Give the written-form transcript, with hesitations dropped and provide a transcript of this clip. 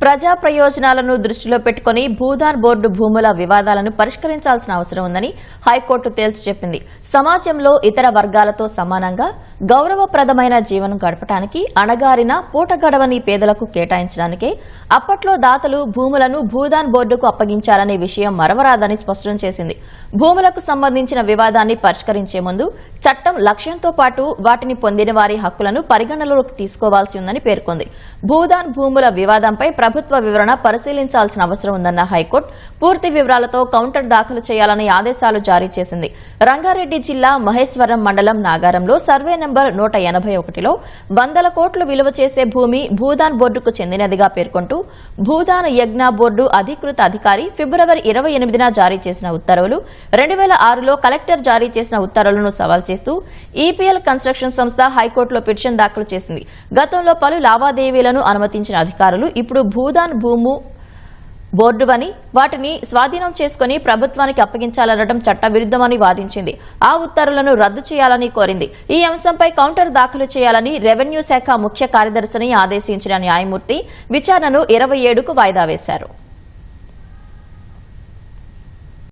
ప్రజా ప్రయోజనాలను దృష్టిలో పెట్టుకుని భూదాన్ బోర్డు భూముల వివాదాలను పరిష్కరించాల్సిన అవసరం ఉందని హైకోర్టు తేల్చి చెప్పింది. సమాజంలో ఇతర వర్గాలతో సమానంగా గౌరవప్రదమైన జీవనం గడపడానికి అణగారిన పూట గడవని పేదలకు కేటాయించడానికే అప్పట్లో దాతలు భూములను భూదాన్ బోర్డుకు అప్పగించాలనే విషయం మరవరాదని స్పష్టం చేసింది. భూములకు సంబంధించిన వివాదాన్ని పరిష్కరించే ముందు చట్టం లక్ష్యంతో పాటు వాటిని పొందిన వారి హక్కులను పరిగణనలోకి తీసుకోవాల్సి ఉందని పేర్కొంది. భూదాన్ భూముల వివాదంపై ప్రభుత్వ వివరణ పరిశీలించాల్సిన అవసరం ఉందన్న హైకోర్టు పూర్తి వివరాలతో కౌంటర్ దాఖలు చేయాలని ఆదేశాలు జారీ చేసింది. రంగారెడ్డి జిల్లా మహేశ్వరం మండలం నాగారంలో సర్వే నంబర్ 181లో 100 కోట్లు విలువ చేసే భూమి భూదాన్ బోర్డుకు చెందినదిగా పేర్కొంటూ భూదాన్ యజ్ఞ బోర్డు అధికృత అధికారి ఫిబ్రవరి 28న జారీ చేసిన ఉత్తర్వులు 2006లో కలెక్టర్ జారీ చేసిన ఉత్తర్వులను సవాల్ చేస్తూ ఈపీఎల్ కన్స్ట్రక్షన్ సంస్థ హైకోర్టులో పిటిషన్ దాఖలు చేసింది. గతంలో పలు లావాదేవీలను అనుమతించిన అధికారులు ఇప్పుడు భూదాన్ భూము బోర్డువని వాటిని స్వాధీనం చేసుకుని ప్రభుత్వానికి అప్పగించాలనడం చట్టవిరుద్దమని వాదించింది. ఆ ఉత్తర్వులను రద్దు చేయాలని కోరింది. ఈ అంశంపై కౌంటర్ దాఖలు చేయాలని రెవెన్యూ శాఖ ముఖ్య కార్యదర్శిని ఆదేశించిన న్యాయమూర్తి విచారణను 27కు వాయిదా వేశారు.